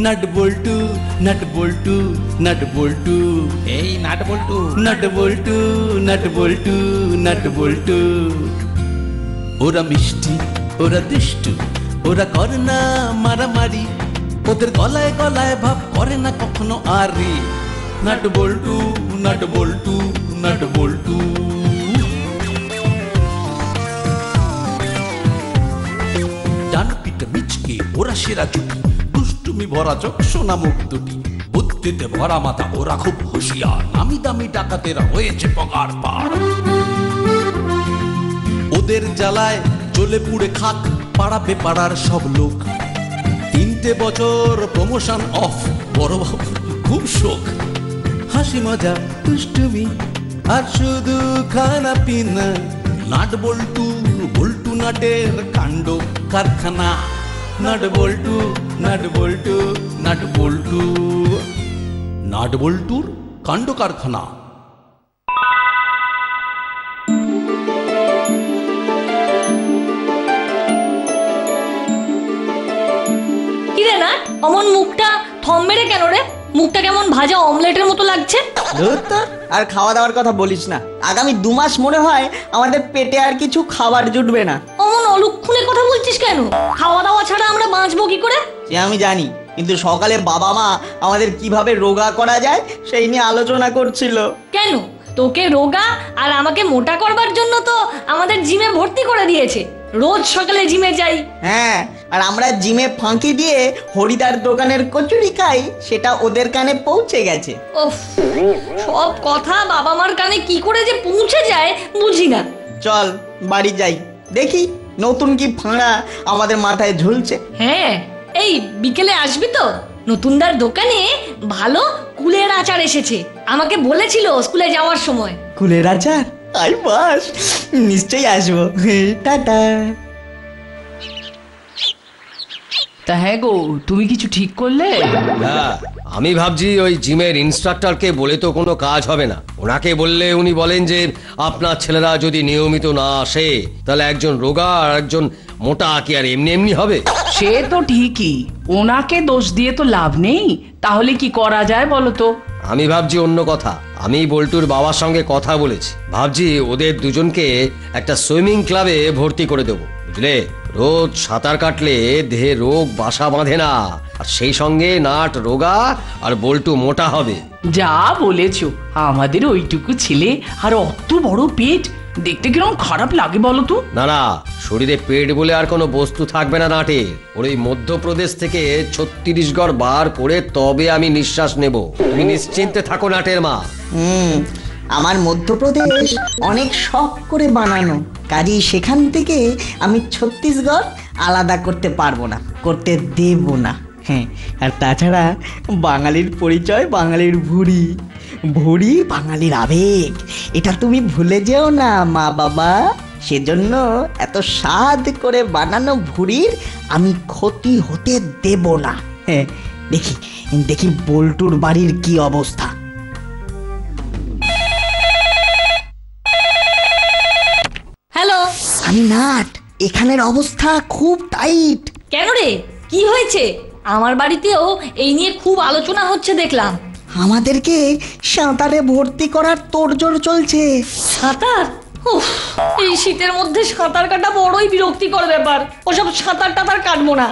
Nut বল্টু nut বল্টু nut বল্টু, এই nut বল্টু। Nut বল্টু nut বল্টু nut বল্টু। ওরা মিষ্টি, ওরা দুষ্টু, ওরা করে না মারামারি, ওদের গলায় গলায় ভাব করে না কখনো আরে। নাট বল্টু নাট বল্টু নাট বল্টু। ডান পিঠে মিচকে ওরা সেরা জুটি, দুষ্টুমি ভরা চোখ সোনা মুখ দুটি, বুদ্ধিতে ভরা মাথা ওরা খুব হুঁশিয়ার, নামি দামি ডাকাতেরা হয়েছে পগার পার। ওদের জ্বালায় জ্বলে পুড়ে খাক পাড়াবে পাড়ার সব লোক। 3টে বছর প্রমোশন অফ, বড় বাবু খুব শোক। হাসি মজা দুষ্টুমি আর শুধু খানা পিনা, নাট বল্টু বল্টু নাটের কাণ্ড কারখানা। নাট বল্টু নাট বল্টু নাট বল্টু, নাট বল্টুর কাণ্ড কারখানা। কিরে না অমন মুখটা থম মেরে কেন রে? মুখটা কেমন ভাজা অমলেটের মতো লাগছে। আর খাওয়া দাওয়ার কথা বলিস না, আগামী 2 মাস মনে হয় আমাদের পেটে আর কিছু খাবার জুটবে না। অমন অলক্ষণে কথা বলছিস কেন? খাওয়া দাওয়া ছাড়া আমরা বাঁচবো কি করে? সে আমি জানি, কিন্তু সকালে বাবা মা আমাদের কিভাবে রোগা করা যায় সেই নিয়ে আলোচনা করছিল। কেন? তোকে রোগা আর আমাকে মোটা করবার জন্য তো আমাদের জিমে ভর্তি করে দিয়েছে। রোজ সকালে জিমে যাই। হ্যাঁ, আর আমরা জিমে ফাঁকি দিয়ে হরিদার দোকানের কচুরি খাই, সেটা ওদের কানে পৌঁছে গেছে। ওফ, সব কথা বাবা মার কানে কি করে যে পৌঁছে যায় বুঝি না। চল বাড়ি যাই, দেখি নতুন কি ফাঁড়া আমাদের মাথায় ঝুলছে। হ্যাঁ, এই বিকেলে আসবি তো? নতুনদার দোকানে ভালো কুলের আচার এসেছে, আমাকে বলেছিল স্কুলে যাওয়ার সময়। কুলের আচার? আই বাস, নিশ্চয়ই আসবো। টাটা। তা হ্যাঁ গো, তুমি কিছু ঠিক করলে? হ্যাঁ, আমি ভাবছি ওই জিমের ইনস্ট্রাক্টরকে বলে তো কোনো কাজ হবে না। ওনাকে বললে উনি বলেন যে আপনার ছেলেরা যদি নিয়মিত না আসে তাহলে একজন রোগা আর একজন মোটা কি আর এমনি এমনি হবে? সে তো ঠিকই, ওনাকে দোষ দিয়ে তো লাভ নেই। তাহলে কি করা যায় বলো তো? আমি ভাবছি অন্য কথা। আমি বল্টুর বাবার সঙ্গে কথা বলেছি, ভাবছি ওদের দুজনকে একটা সুইমিং ক্লাবে ভর্তি করে দেবো, বুঝলে? রোজ সাঁতার কাটলে দেহে রোগ বাসা বাঁধে না, আর সেই সঙ্গে নাট রোগা আর বল্টু মোটা হবে। যা বলেছো, আমাদের ওইটুকু ছেলে আর অত বড় পেট, দেখতে কিরকম খারাপ লাগে বলো তো? না না, শরীরে পেট বলে আর কোনো বস্তু থাকবে না নাটে। ওর এই মধ্যপ্রদেশ থেকে 36 গড় বার করে তবে আমি নিঃশ্বাস নেব। তুমি নিশ্চিন্তে থাকো নাটের মা। আমার মধ্যপ্রদেশ অনেক শখ করে বানানো, কাজেই সেখান থেকে আমি ছত্তিশগড় আলাদা করতে পারবো না, করতে দেব না। হ্যাঁ, আর তাছাড়া বাঙালির পরিচয় বাঙালির ভুঁড়ি, ভুঁড়ি বাঙালির আবেগ, এটা তুমি ভুলে যেও না মা বাবা। সেজন্য এত স্বাদ করে বানানো ভুঁড়ির আমি ক্ষতি হতে দেব না। হ্যাঁ, দেখি দেখি বল্টুর বাড়ির কি অবস্থা। হ্যালো, আমি নাট, এখানের অবস্থা খুব টাইট। কেন রে, কি হয়েছে? আমার বাড়িতেও এই নিয়ে খুব আলোচনা হচ্ছে দেখলাম। আমাদেরকে সাঁতারে ভর্তি করার তোড়জোড় চলছে। সাঁতার? উফ, এই শীতের মধ্যে সাঁতার কাটা বড়ই বিরক্তিকর ব্যাপার। ওসব সাঁতার টাতার কাটবো না।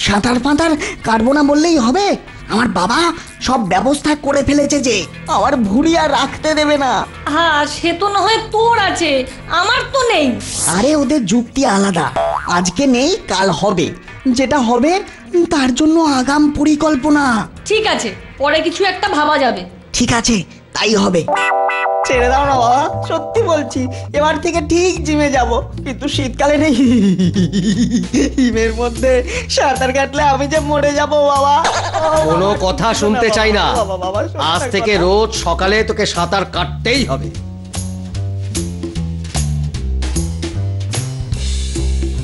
সাঁতার পাতার কাটবো না বললেই হবে? আমার বাবা সব ব্যবস্থা করে ফেলেছে যে আমার ভুঁড়ি আর রাখতে দেবে না। হ্যাঁ, সে তো না হয় তোর আছে, আমার তো নেই। আরে ওদের যুক্তি আলাদা, আজকে নেই কাল হবে, যেটা হবে তার জন্য আগাম পরিকল্পনা। ঠিক আছে, পরে কিছু একটা ভাবা যাবে। ঠিক আছে, তাই হবে। ছেড়ে দাও না বাবা, সত্যি বলছি, এবার থেকে ঠিক জিমে যাব, কিন্তু শীতকালে নেই। হিমের মধ্যে সাঁতার কাটলে আমি যে মরে যাব বাবা। কোনো কথা শুনতে চাই না, আজ থেকে রোজ সকালে তোকে সাঁতার কাটতেই হবে।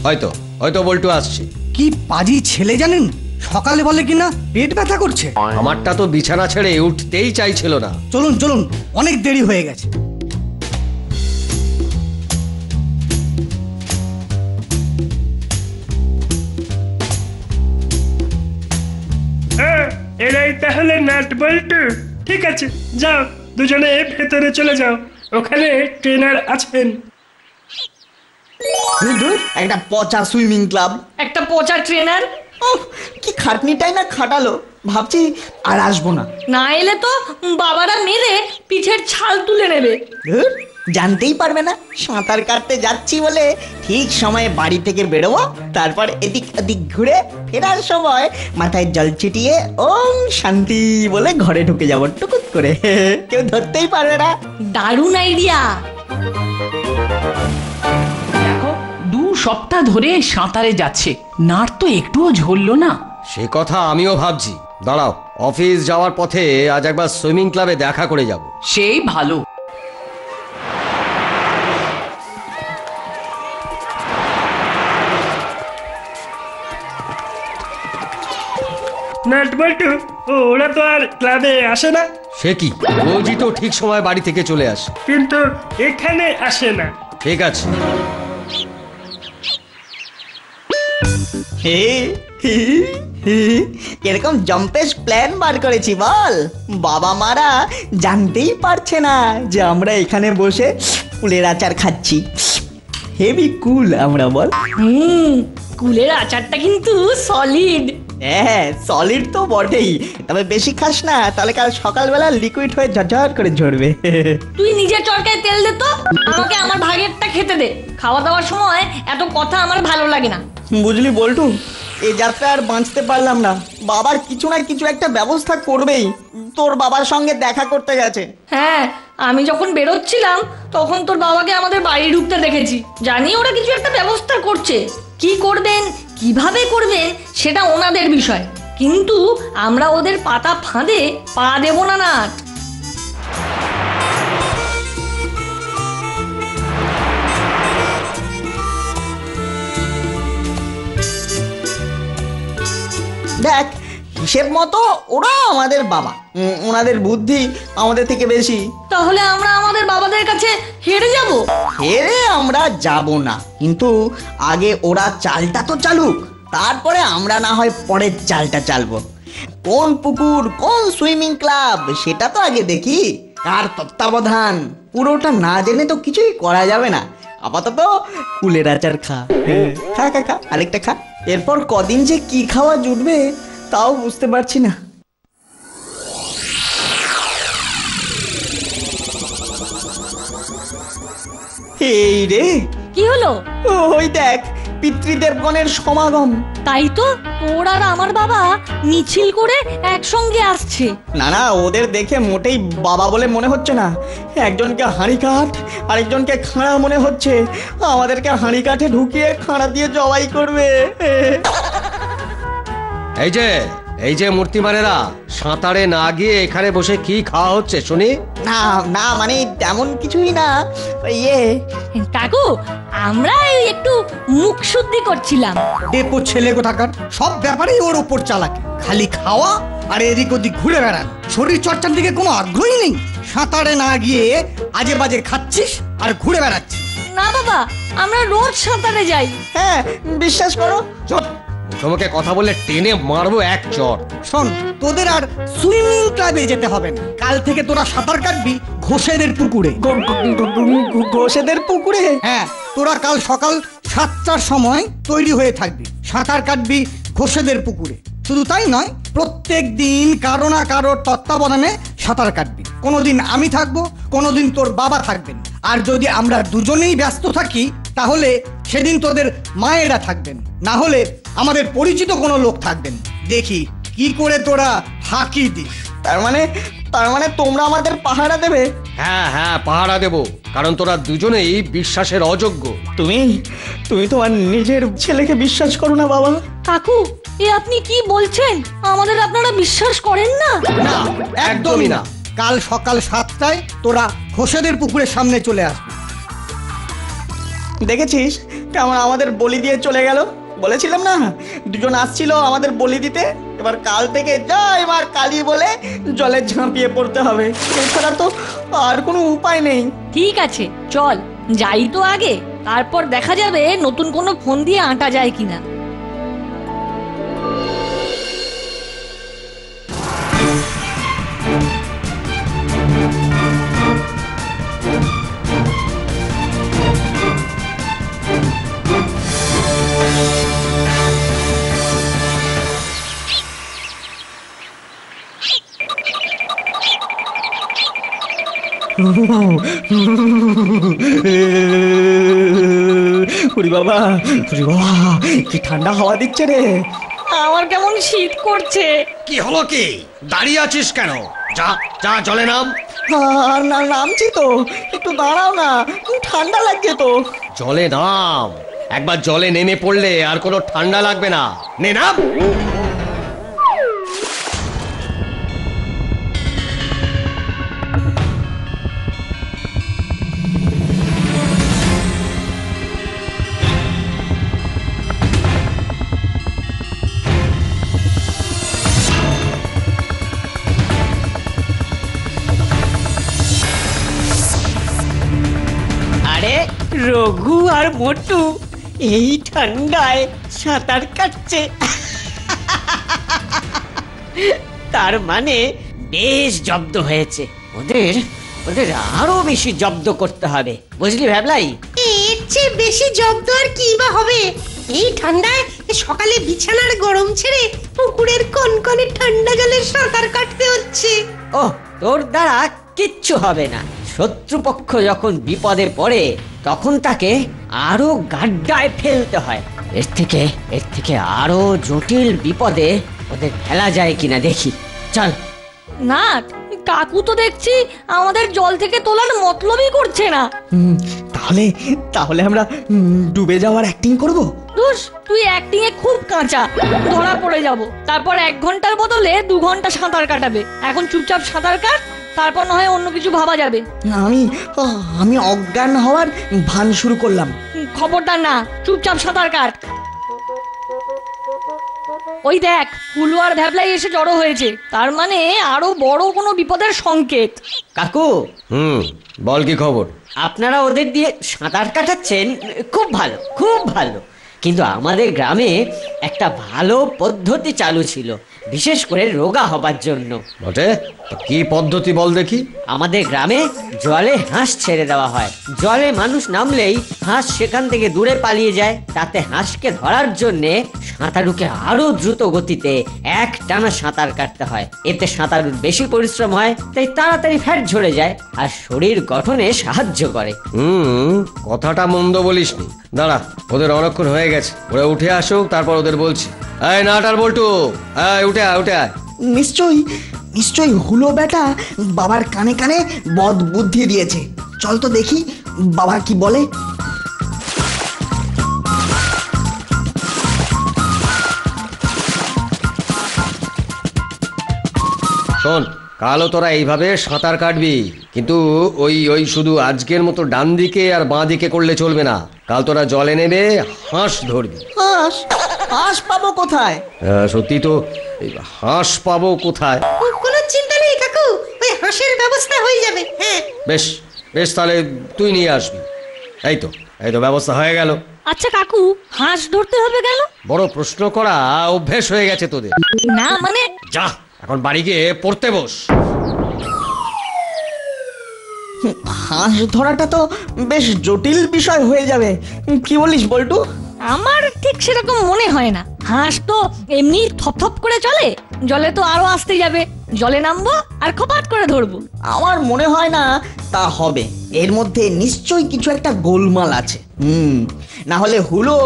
হয়তো হয়তো বল্টু আসছে। কি পাজি ছেলে জানেন, সকালে বলে কিনা পেট ব্যথা করছে। আমারটা তো বিছানা ছেড়ে উঠতেই চাইছিল না। চলুন চলুন, অনেক দেরি হয়ে গেছে। এই তাহলে নাট বল্টু, ঠিক আছে, যাও দুজনে ভেতরে চলে যাও, ওখানে ট্রেনার আছেন। ধুর, একটা পচা সুইমিং ক্লাব, একটা পচা ট্রেনার। কি খাটনিটাই না খাটালো, ভাবছি আর আসবো না। না এলে তো বাবারা মেরে পিঠের ছাল তুলে নেবে। ধুর, জানতেই পারবে না সাঁতার কাটতে যাচ্ছি বলে ঠিক সময়ে বাড়ি থেকে বেরোবো, তারপর এদিক ওদিক ঘুরে ফেরার সময় মাথায় জল ছিটিয়ে ওম শান্তি বলে ঘরে ঢুকে যাবো টুকুত করে, কেউ ধরতেই পারবে না। দারুণ আইডিয়া। দেখো 2 সপ্তাহ ধরে সাঁতারে যাচ্ছে, নার তো একটুও ঝরলো না। সে কথা আমিও ভাবছি। দাঁড়াও, অফিস যাওয়ার পথে আজ একবার সুইমিং ক্লাবে দেখা করে যাব। সেই ভালো। নাট বল্টু, ওরা তো আর ক্লাবে আসে না। সে কি, রোজই তো ঠিক সময় বাড়ি থেকে চলে আসে। কিন্তু এখানে আসে না। ঠিক আছে। এরকম জম্পেশ প্ল্যান বার করেছি বল, বাবা মারা জানতেই পারছে না যে আমরা এখানে বসে ফুলের আচার খাচ্ছি। হেভি কুল আমরা, বল। কুলের আচারটা কিন্তু সলিড। হ্যাঁ, সলিড তো বটেই, তবে বেশি খাস না, তাহলে কাল সকালবেলা লিকুইড হয়ে ঝরঝর করে ঝরবে। তুই নিজের চরকায় তেল দে তো, আমাকে আমার ভাগেরটা খেতে দে। খাওয়া দাওয়ার সময় এত কথা আমার ভালো লাগে না। বুঝলি বল্টু, এই যাত্রা আর বাঁচতে পারলাম না, বাবার কিছু না কিছু একটা ব্যবস্থা করবেই। তোর বাবার সঙ্গে দেখা করতে গেছে। হ্যাঁ, আমি যখন বেরোচ্ছিলাম তখন তোর বাবাকে আমাদের বাড়ি ঢুকতে দেখেছি। জানি ওরা কিছু একটা ব্যবস্থা করছে, কি করবেন কিভাবে করবেন সেটা ওনাদের বিষয়, কিন্তু আমরা ওদের পাতা ফাঁদে পা দেব না। নাট, দেখ, হিসেব মতো ওরা আমাদের বাবা, ওনাদের বুদ্ধি আমাদের থেকে বেশি। তাহলে আমরা আমাদের বাবাদের কাছে হেরে যাব? হেরে আমরা যাব না, কিন্তু আগে ওরা চালটা তো চালুক, তারপরে আমরা না হয় পরের চালটা চালবো। কোন পুকুর, কোন সুইমিং ক্লাব, সেটা তো আগে দেখি, কার তত্ত্বাবধান, পুরোটা না জেনে তো কিছুই করা যাবে না। আপাতত কুলের আচার খা, খা খা খা, আরেকটা খা। এরপর কদিন যে কি খাওয়া জুটবে তাও বুঝতে পারছি না। এই রে, কি হলো? ওই দেখ, পিতৃদেবগণের সমাগম। তাই তো, তোর আর আমার বাবা মিছিল করে একসঙ্গে আসছে। না না, ওদের দেখে মোটেই বাবা বলে মনে হচ্ছে না। একজনকে হাঁড়ি কাঠ, আরেকজনকে খাঁড়া মনে হচ্ছে। আমাদেরকে হাঁড়ি কাঠে ঢুকিয়ে খাঁড়া দিয়ে জবাই করবে। এই যে মূর্তিমানেরা, সাঁতারে না গিয়ে এখানে বসে কি খাওয়া হচ্ছে শুনি? না না, মানে তেমন কিছুই না, ইয়ে। কাকু, আমরা এই একটু মুখ শুদ্ধি করছিলাম। ডেপো ছেলে কোথাকার, সব ব্যাপারেই ওর ওপর চালাকি, খালি খাওয়া আর এদিক ওদিক ঘুরে বেড়ান। শরীর চর্চার দিকে কোনো আগ্রহই নেই। সাঁতারে না গিয়ে আজে বাজে খাচ্ছিস আর ঘুরে বেড়াচ্ছিস। না বাবা, আমরা রোজ সাঁতারে যাই। হ্যাঁ, বিশ্বাস করো। চুপ, তোমাকে কথা বললে টেনে মারবো এক চড়। শোন, তোদের আর সুইমিং ক্লাবে যেতে হবে না, কাল থেকে তোরা সাঁতার কাটবি ঘোষেদের পুকুরে। ঘোষেদের পুকুরে? হ্যাঁ, তোরা কাল সকাল 7টার সময় তৈরি হয়ে থাকবি, সাঁতার কাটবি ঘোষেদের পুকুরে। শুধু তাই নয়, প্রত্যেক দিন কারো না কারোর তত্ত্বাবধানে সাঁতার কাটবি। কোনোদিন আমি থাকবো, কোনোদিন তোর বাবা থাকবেন। আর যদি আমরা দুজনেই ব্যস্ত থাকি তাহলে সেদিন তোদের মায়েরা থাকবেন, না হলে আমাদের পরিচিত কোনো লোক থাকবেন। দেখি কি করে তোরা ফাঁকি দিস। তার মানে তোমরা আমাদের পাহারা দেবে? হ্যাঁ হ্যাঁ, পাহারা দেব, কারণ তোরা দুজনেই বিশ্বাসের অযোগ্য। তুমি তোমার নিজের ছেলেকে বিশ্বাস করো না বাবা? কাকু, এ আপনি কি বলছেন? আমাদের আপনারা বিশ্বাস করেন না? না, একদমই না। কাল সকাল 7টায় তোরা ঘোষেদের পুকুরের সামনে চলে আসবি। দেখেছিস কেমন আমাদের বলি দিয়ে চলে গেল? বলেছিলাম না, দুজন আসছিল আমাদের বলি দিতে। এবার কাল থেকে এবার কালী বলে জলে ঝাঁপিয়ে পড়তে হবে, এছাড়া তো আর কোনো উপায় নেই। ঠিক আছে, চল যাই তো আগে, তারপর দেখা যাবে নতুন কোনো ফোন দিয়ে আঁটা যায় কিনা। ওরে বাবা, ওরে বাবা, কি ঠান্ডা হাওয়া দিচ্ছে রে। আমার কেমন শীত করছে। কি হলো কি? দাঁড়িয়ে আছিস কেন? যা যা জলে নাম। আর না, নামছি তো, একটু দাঁড়াও না, ঠান্ডা লাগছে তো। জলে নাম। একবার জলে নেমে পড়লে আর কোনো ঠান্ডা লাগবে না। নে নাম। আরে রঘু আর মোটু এই ঠান্ডায় সাঁতার কাটছে। তার মানে বেশ জব্দ হয়েছে। ওদের ওদের আরো বেশি জব্দ করতে হবে, বুঝলি ভ্যাবলাই? এর চেয়ে বেশি জব্দ আর কি বা হবে? এই ঠান্ডায় সকালে বিছানার গরম ছেড়ে পুকুরের কনকনে ঠান্ডা জলে সাঁতার কাটতে হচ্ছে। ও, তোর দ্বারা কিচ্ছু হবে না। শত্রুপক্ষ যখন বিপদে পড়ে তখন তাকে আরো গাড্ডায় ফেলতে হয়। এর থেকে আরো জটিল বিপদে ওদের ফেলা যায় কিনা দেখি। চল। না, কাকু তো দেখছি আমাদের জল থেকে তোলার মতলবই করছে না। তাহলে তাহলে আমরা ডুবে যাওয়ার অ্যাক্টিং করব। দুস, তুই অ্যাক্টিং এ খুব কাঁচা, ধরা পড়ে যাব। তারপর 1 ঘন্টার বদলে 2 ঘন্টা সাঁতার কাটাবে। এখন চুপচাপ সাঁতার কাট, তারপর না হয় অন্য কিছু ভাবা যাবে। আমি অজ্ঞান হওয়ার ভান শুরু করলাম। খবরদার না, চুপচাপ সাঁতার কাট। ওই দেখ, হুলু আর ভ্যাবলাই এসে জড়ো হয়েছে, তার মানে আরো বড় কোনো বিপদের সংকেত। কাকু, বল কি খবর? আপনারা ওদের দিয়ে সাঁতার কাটাচ্ছেন, খুব ভালো, খুব ভালো। কিন্তু আমাদের গ্রামে একটা ভালো পদ্ধতি চালু ছিল, বিশেষ করে রোগা হবার জন্য। বটে? কি পদ্ধতি বল দেখি। আমাদের গ্রামে জলে হাঁস ছেড়ে দেওয়া হয়। জলে মানুষ নামলেই হাঁস সেখান থেকে দূরে পালিয়ে যায়। তাতে হাঁসকে ধরার জন্যে সাঁতারুকে আরো দ্রুত গতিতে একটানা সাঁতার কাটতে হয়। এতে সাঁতারুর বেশি পরিশ্রম হয়, তাই তাড়াতাড়ি ফ্যাট ঝরে যায় আর শরীর গঠনে সাহায্য করে। কথাটা মন্দ বলিসনি। দাঁড়া, ওদের অনেকক্ষণ হয়ে গেছে, ওরা উঠে আসুক, তারপর ওদের বলছি। এই নাট আর বল্টু, উঠে আয়, উঠে আয়। নিশ্চয়ই হুলো বেটা বাবার কানে কানে বদ বুদ্ধি দিয়েছে। চল তো দেখি বাবা কি বলে। শোন, কালও তোরা এইভাবে সাঁতার কাটবি, কিন্তু ওই শুধু আজকের মতো ডান দিকে আর বাঁ দিকে করলে চলবে না। কাল তোরা জলে নেবে হাঁস ধরবি। হাঁস পাবো কোথায়? সত্যি তো, হাঁস পাবো কোথায়? কোনো চিন্তা নেই কাকু, ওই হাঁসের ব্যবস্থা হয়ে যাবে। হ্যাঁ, বেশ বেশ, তাহলে তুই নিয়ে আসবি। এই তো ব্যবস্থা হয়ে গেল। আচ্ছা কাকু, হাঁস ধরতে হবে কেন? বড় প্রশ্ন করা অভ্যেস হয়ে গেছে তোদের। না মানে, যা এখন বাড়ি গিয়ে পড়তে বস। হাঁস ধরাটা তো বেশ জটিল বিষয় হয়ে যাবে, কি বলিস বল্টু? আমার ঠিক সেরকম মনে হয় না। হাঁস তো এমনি থপথপ করে চলে, জলে তো আরো আসতে যাবে। জলে নামবো আর খপাত করে ধরবো। আমার মনে হয় না তা হবে। এর মধ্যে নিশ্চয়ই কিছু একটা গোলমাল আছে। না হলে হুলো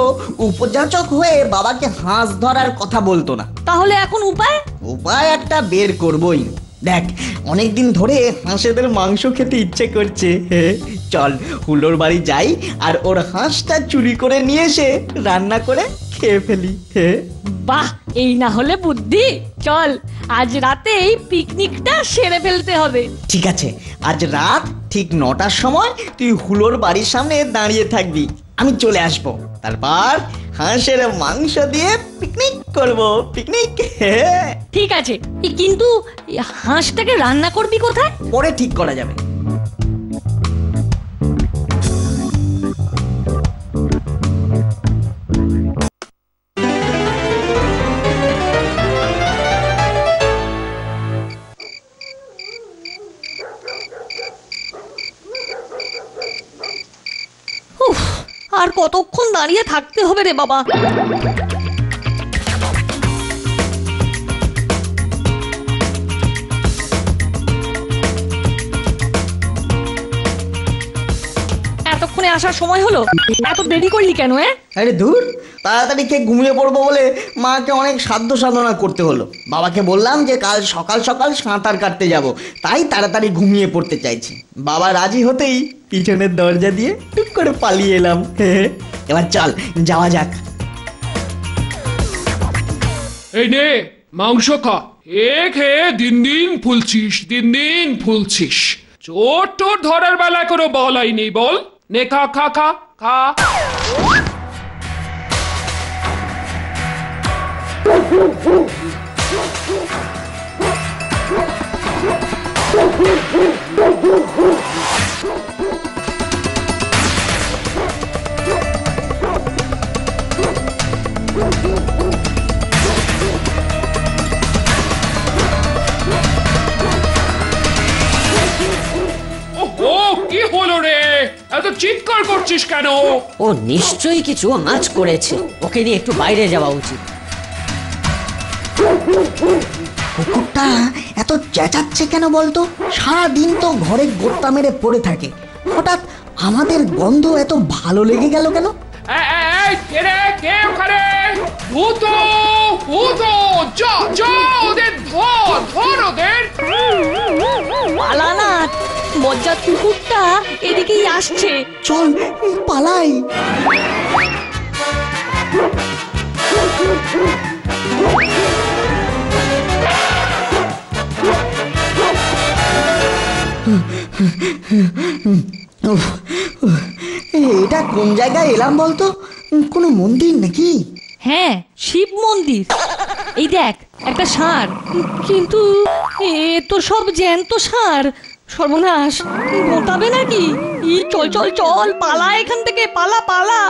উপযাচক হয়ে বাবাকে হাঁস ধরার কথা বলতো না। তাহলে এখন উপায় একটা বের করবই। দেখ, অনেকদিন ধরে হাঁসেদের মাংস খেতে ইচ্ছে করছে। চল হুলোর বাড়ি যাই আর ওর হাঁসটা চুরি করে নিয়ে এসে রান্না করে খেয়ে ফেলি। বাহ, এই না হলে বুদ্ধি। চল, আজ রাতেই পিকনিকটা সেরে ফেলতে হবে। ঠিক আছে, আজ রাত ঠিক 9টার সময় তুই হুলোর বাড়ির সামনে দাঁড়িয়ে থাকবি, আমি চলে আসবো। তারপর হাঁসের মাংস দিয়ে পিকনিক করব। পিকনিক। ঠিক আছে, কিন্তু হাঁসটাকে রান্না করবি কোথায়? পরে ঠিক করা যাবে। আর কতক্ষণ দাঁড়িয়ে থাকতে হবে রে বাবা। এতক্ষণে আসার সময় হলো? এত দেরি করলি কেন? আরে ধুর, তাড়াতাড়ি খেয়ে ঘুমিয়ে পড়বো বলে মাকে অনেক সাধ্য সাধনা করতে হলো। বাবাকে বললাম যে কাল সকাল সকাল সাঁতার কাটতে যাব, তাই তাড়াতাড়ি ঘুমিয়ে পড়তে চাইছি। বাবা রাজি হতেই পিছনের দরজা দিয়ে টুক করে পালিয়ে এলাম। এবার চল যাওয়া যাক। এই নে মাংস খা, এ খেয়ে দিন দিন ফুলছিস, দিন দিন ফুলছিস। চোর টোর ধরার বেলা কোনো বলাই নেই, বল নে খা খা খা খা। কি হলো রে, এত চিৎকার করছিস কেন? ও নিশ্চয়ই কিছু আঁচ করেছে, ওকে নিয়ে একটু বাইরে যাওয়া উচিত। কুকুরটা এত চেঁচাচ্ছে কেন বলতো? সারাদিন তো ঘরে গোত্তা মেরে পড়ে থাকে, হঠাৎ আমাদের গন্ধ এত ভালো লেগে গেল কেন? কে রে, কে ওখানে? ভূত, ভূত, যা যা ওদের ধর, ধর ওদের। পালানা, বজ্জাত কুকুরটা এদিকেই আসছে। চল পালাই। এটা কোন জায়গায় এলাম বলতো? কোনো মন্দির নাকি? হ্যাঁ, শিব মন্দির। এই দেখ, একটা ষাঁড়, কিন্তু এ তো সব জ্যান্ত ষাঁড়। সর্বনাশ, গোটাবে নাকি? চল চল চল, পালা এখান থেকে, পালা পালা।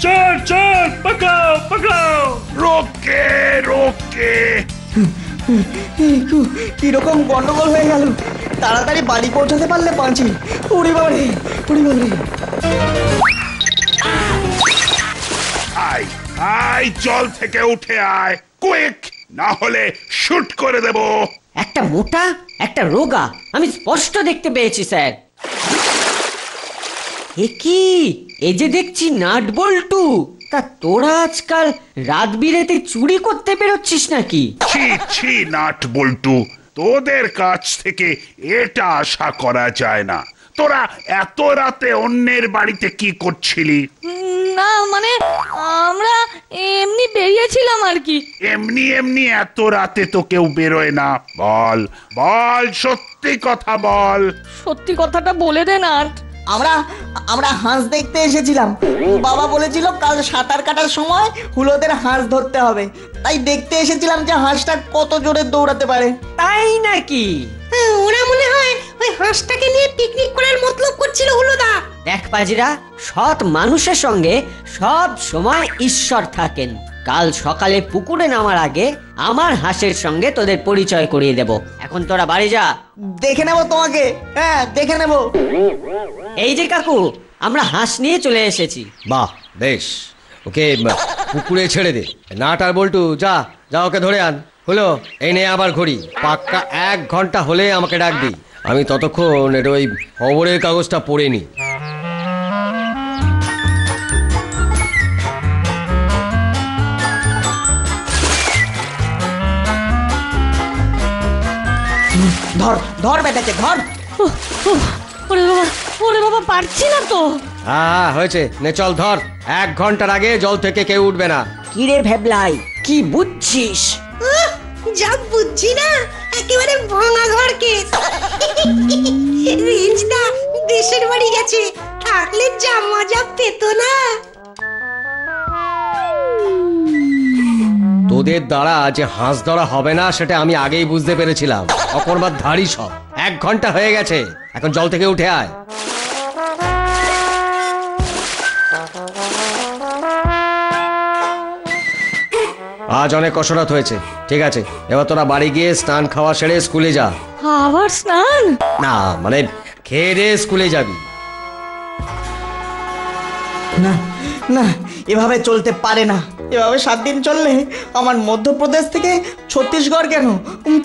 चोर चोर पकड़ो पकड़ो। रोके रोके। কিরকম গন্ডগোল হয়ে গেল, তাড়াতাড়ি বাড়ি পৌঁছাতে পারলে বাঁচি। উড়ি বাবারে, উড়ি বাবারে। আয় আয়, জল থেকে উঠে আয় কুইক, না হলে শুট করে দেব। একটা মোটা, একটা রোগা, আমি স্পষ্ট দেখতে পেয়েছি স্যার। এ কি, এই যে দেখছি নাট বল্টু, তা তোরা আজকাল রাত বিরেতে চুরি করতে বেরোচ্ছিস নাকি? ছি ছি নাট বল্টু, তোদের কাছ থেকে এটা আশা করা যায় না। তোরা এত রাতে অন্যের বাড়িতে কি করছিলি? না মানে আমরা এমনি বেরিয়েছিলাম আর কি। এমনি এমনি এত রাতে তো কেউ বেরোয় না। বল বল, সত্যি কথা বল। সত্যি কথাটা বলে দে না। আমরা হাঁস দেখতে এসেছিলাম। বাবা বলেছিল কাল সাঁতার কাটার সময় হুলোদের হাঁস ধরতে হবে, তাই দেখতে এসেছিলাম যে হাঁসটা কত জোরে দৌড়াতে পারে। তাই নাকি? ওরা মনে হয় ওই হাঁসটাকে নিয়ে পিকনিক করার মতলব করছিল হুলোদা। দেখ পাজিরা, সৎ মানুষের সঙ্গে সব সময় ঈশ্বর থাকেন। কাল সকালে পুকুরে নামার আগে আমার হাঁসের সঙ্গে তোদের পরিচয় করিয়ে দেব। এখন তোরা বাড়ি যা। দেখে নেব তোমাকে, হ্যাঁ দেখে নেব। এই যে কাকু, আমরা হাঁস নিয়ে চলে এসেছি। বাহ, বেশ, ওকে পুকুরে ছেড়ে দে। নাট আর বল্টু, যা যা ওকে ধরে আন। হলো, এই নে আবার ঘড়ি। পাক্কা 1 ঘন্টা হলে আমাকে ডাকবি। আমি ততক্ষণ এটা ওই খবরের কাগজটা পড়ে নি। ধর ধর বেটাকে ধর। ওরে বাবা, পারছি না তো। হ্যাঁ হয়েছে, নে চল ধর। 1 ঘন্টার আগে জল থেকে কেউ উঠবে না। কিরে ভেবলাই, কি বুঝছিস? যা বুঝছি না, একেবারে ভাঙা ঘর কেস। রেঞ্জদা দেশের বাড়ি গেছে, থাকলে যা মজা পেত না। তোদের দ্বারা যে হাঁস ধরা হবে না সেটা আমি আগেই বুঝতে পেরেছিলাম। অকর্মার ধাড়ি সব। 1 ঘন্টা হয়ে গেছে, এখন জল থেকে উঠে আয়। আজ অনেক কসরত হয়েছে, ঠিক আছে? এবার তোরা বাড়ি গিয়ে স্নান খাওয়া সেরে স্কুলে যা। আবার স্নান? না মানে খেয়ে দিয়ে স্কুলে যাবি। না না, এভাবে চলতে পারে না। এভাবে 7 দিন চললে আমার মধ্যপ্রদেশ থেকে ছত্তিশগড় কেন,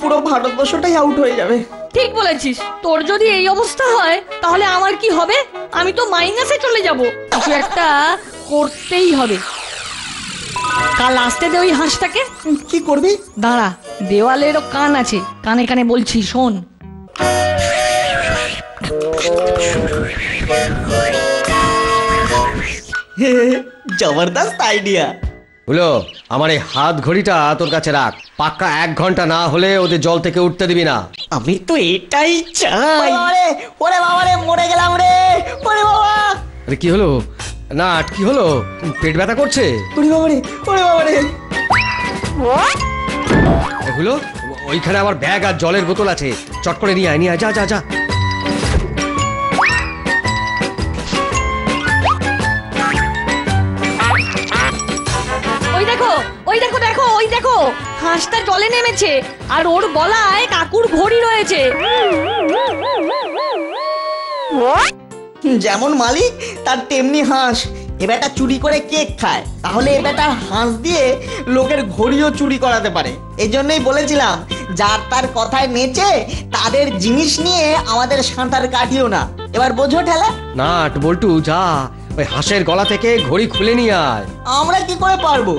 পুরো ভারতবর্ষটাই আউট হয়ে যাবে। ঠিক বলেছিস, তোর যদি এই অবস্থা হয় তাহলে আমার কি হবে? আমি তো মাইনাসে চলে যাব। কিছু একটা করতেই হবে। কাল আসতে দে ওই হাঁসটাকে। কি করবি? দাঁড়া, দেওয়ালেরও কান আছে, কানে কানে বলছি, শোন। জবরদস্ত আইডিয়া। হলো, আমার এই হাত ঘড়িটা তোর কাছে রাখ। পাক্কা 1 ঘন্টা না হলে ওদের জল থেকে উঠতে দিবি না। আমি তো এটাই চাই। ওরে বাবা রে, মরে গেলাম রে। ওরে বাবা। আরে কি হলো? না কি হলো? পেট ব্যথা করছে? ওরে বাবা রে, ওরে বাবা রে। হলো, ওইখানে আমার ব্যাগ আর জলের বোতল আছে, চট করে নিয়ে আয়, নিয়ে আয়, যা যা যা। ওই দেখো, ওই দেখো, দেখো, ওই দেখো, হাঁসটা জলে নেমেছে আর ওর গলায় কাকুর ঘড়ি রয়েছে। যেমন মালিক তার তেমনি হাঁস। এ বেটা চুরি করে কেক খায়, তাহলে এ বেটার হাঁস দিয়ে লোকের ঘড়িও চুরি করাতে পারে। এই জন্যই বলেছিলাম, যার তার কথায় নেচে তাদের জিনিস নিয়ে আমাদের সাঁতার কাটিও না। এবার বোঝো ঠেলা? না বল্টু, যা ওই হাঁসের গলা থেকে ঘড়ি খুলে নিয়ে আয়। আমরা কি করে পারবো?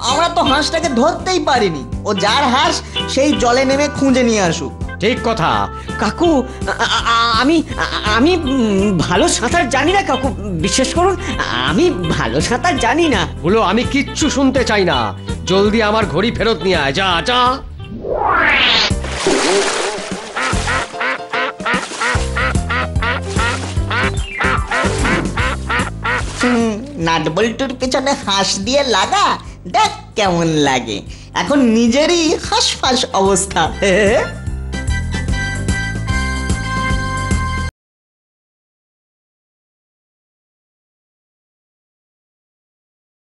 আমরা তো হাঁসটাকে ধরতেই পারিনি। ও যার হাঁস সেই জলে নেমে খুঁজে নিয়ে আসুক। ঠিক কথা। কাকু, আমি আমি ভালো সাঁতার জানি না কাকু, বিশ্বাস করুন, আমি ভালো সাঁতার জানি না। বলো, আমি কিচ্ছু শুনতে চাই না। জলদি আমার ঘড়ি ফেরত নিয়ে আয়, যা যা। নাটবল্টুর পেছনে হাঁস দিয়ে লাগা, দেখ কেমন লাগে। এখন নিজেরই হাঁস ফাঁস অবস্থা।